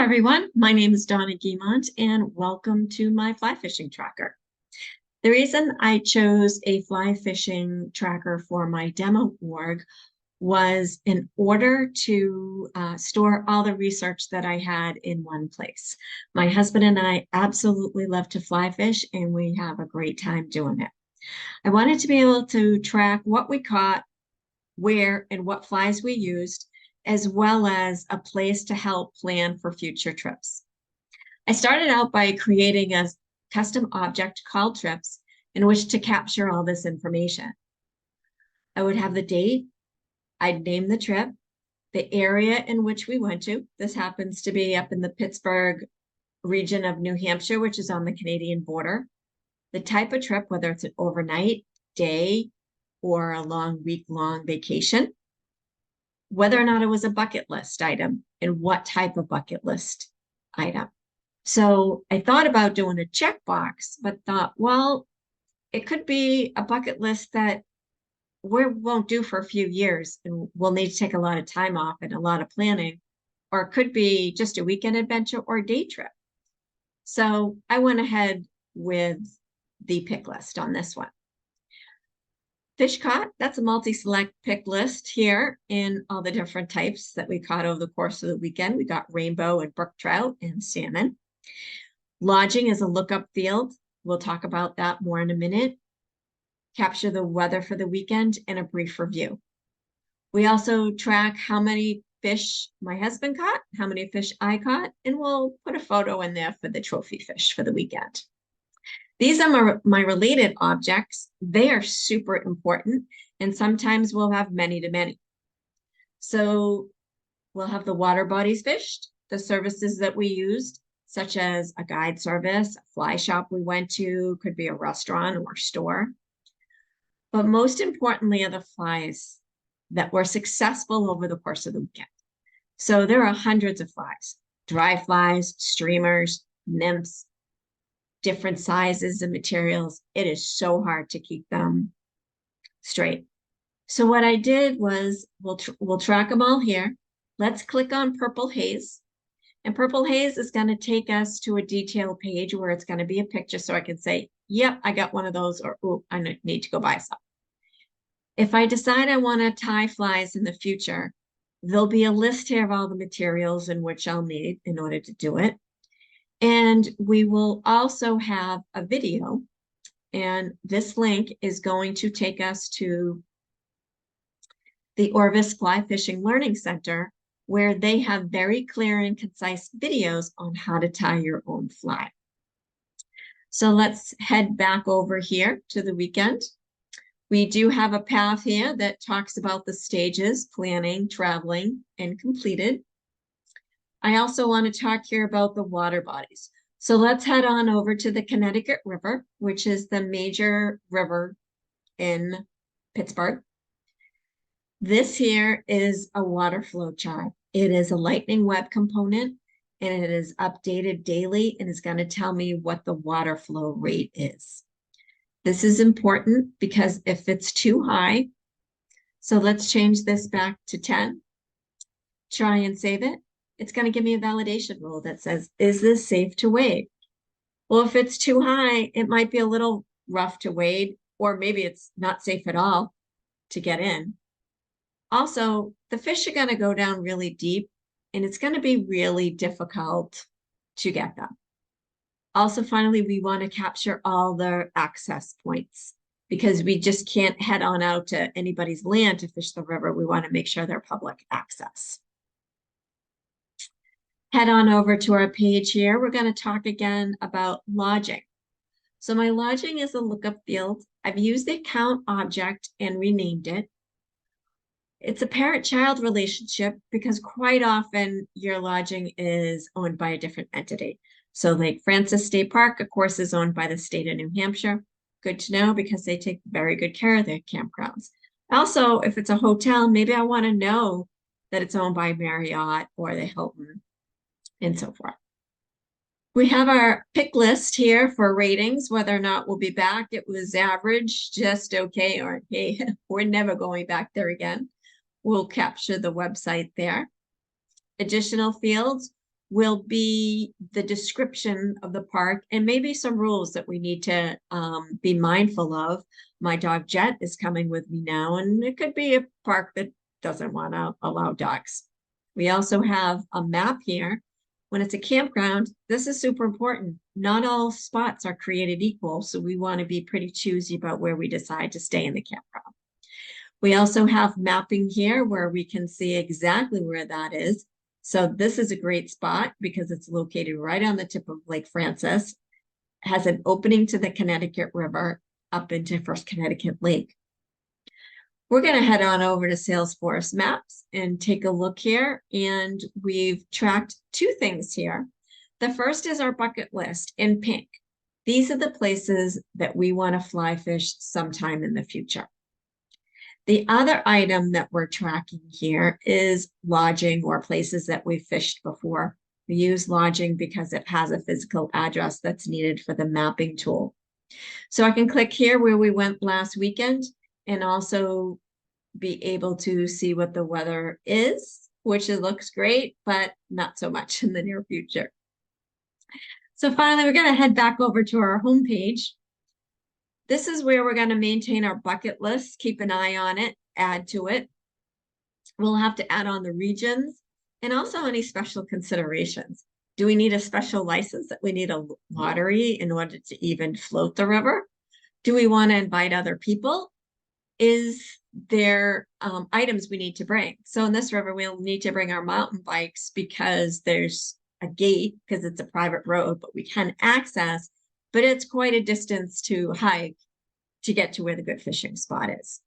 everyone. My name is Donna Guimont, and welcome to my fly fishing tracker. The reason I chose a fly fishing tracker for my demo org was in order to store all the research that I had in one place. My husband and I absolutely love to fly fish, and we have a great time doing it. I wanted to be able to track what we caught, where, and what flies we used, as well as a place to help plan for future trips. I started out by creating a custom object called trips in which to capture all this information. I would have the date, I'd name the trip, the area in which we went to. This happens to be up in the Pittsburgh region of New Hampshire, which is on the Canadian border. The type of trip, whether it's an overnight, day, or a long week-long vacation. Whether or not it was a bucket list item and what type of bucket list item. So I thought about doing a checkbox, but thought, well, it could be a bucket list that we won't do for a few years and we'll need to take a lot of time off and a lot of planning, or it could be just a weekend adventure or a day trip. So I went ahead with the pick list on this one. Fish caught, that's a multi-select pick list here in all the different types that we caught over the course of the weekend. We got rainbow and brook trout and salmon. Lodging is a lookup field. We'll talk about that more in a minute. Capture the weather for the weekend and a brief review. We also track how many fish my husband caught, how many fish I caught, and we'll put a photo in there for the trophy fish for the weekend. These are my related objects. They are super important, and sometimes we'll have many to many. So we'll have the water bodies fished, the services that we used, such as a guide service, a fly shop we went to, could be a restaurant or store. But most importantly are the flies that were successful over the course of the weekend. So there are hundreds of flies, dry flies, streamers, nymphs, different sizes and materials. It is so hard to keep them straight. So what I did was we'll track them all here. Let's click on Purple Haze. And Purple Haze is going to take us to a detail page where it's going to be a picture so I can say, yep, I got one of those, or oh, I need to go buy some. If I decide I want to tie flies in the future, there'll be a list here of all the materials in which I'll need in order to do it. And we will also have a video, and this link is going to take us to the Orvis Fly Fishing Learning Center, where they have very clear and concise videos on how to tie your own fly. So let's head back over here to the weekend. We do have a path here that talks about the stages, planning, traveling, and completed. I also want to talk here about the water bodies. So let's head on over to the Connecticut River, which is the major river in Pittsburgh. This here is a water flow chart. It is a lightning web component, and it is updated daily, and it's going to tell me what the water flow rate is. This is important because if it's too high, so let's change this back to 10, try and save it. It's going to give me a validation rule that says, is this safe to wade? Well, if it's too high, it might be a little rough to wade, or maybe it's not safe at all to get in. Also, the fish are going to go down really deep, and it's going to be really difficult to get them. Also, finally, we want to capture all the access points because we just can't head on out to anybody's land to fish the river. We want to make sure they're public access. Head on over to our page here. We're going to talk again about lodging. So my lodging is a lookup field. I've used the account object and renamed it. It's a parent-child relationship because quite often your lodging is owned by a different entity. So Lake Francis State Park, of course, is owned by the state of New Hampshire. Good to know because they take very good care of their campgrounds. Also, if it's a hotel, maybe I want to know that it's owned by Marriott or the Hilton and so forth. We have our pick list here for ratings, whether or not we'll be back. It was average, just okay, or hey, we're never going back there again. We'll capture the website there. Additional fields, will be the description of the park and maybe some rules that we need to be mindful of. My dog Jet is coming with me now, and it could be a park that doesn't want to allow dogs. We also have a map here. When it's a campground, this is super important. Not all spots are created equal, so we want to be pretty choosy about where we decide to stay in the campground. We also have mapping here where we can see exactly where that is. So this is a great spot because it's located right on the tip of Lake Francis, has an opening to the Connecticut River up into First Connecticut Lake. We're going to head on over to Salesforce Maps and take a look here. And we've tracked two things here. The first is our bucket list in pink. These are the places that we want to fly fish sometime in the future. The other item that we're tracking here is lodging or places that we've fished before. We use lodging because it has a physical address that's needed for the mapping tool. So I can click here where we went last weekend and also be able to see what the weather is, which it looks great, but not so much in the near future. So finally, we're going to head back over to our homepage. This is where we're going to maintain our bucket list, keep an eye on it, add to it. We'll have to add on the regions and also any special considerations. Do we need a special license that we need a lottery in order to even float the river? Do we want to invite other people? Is there items we need to bring? So in this river, we'll need to bring our mountain bikes because there's a gate because it's a private road, but we can access, but it's quite a distance to hike to get to where the good fishing spot is.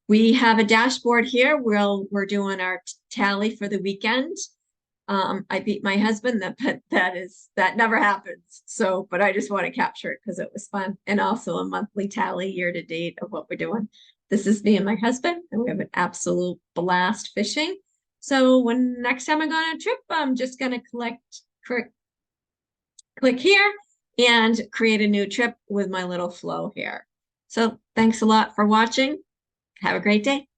We have a dashboard here where we're doing our tally for the weekend. I beat my husband, but that never happens. So, but I just want to capture it because it was fun. And also a monthly tally year to date of what we're doing. This is me and my husband, and we have an absolute blast fishing. So when next time I go on a trip, I'm just going to click here and create a new trip with my little flow here. So thanks a lot for watching. Have a great day.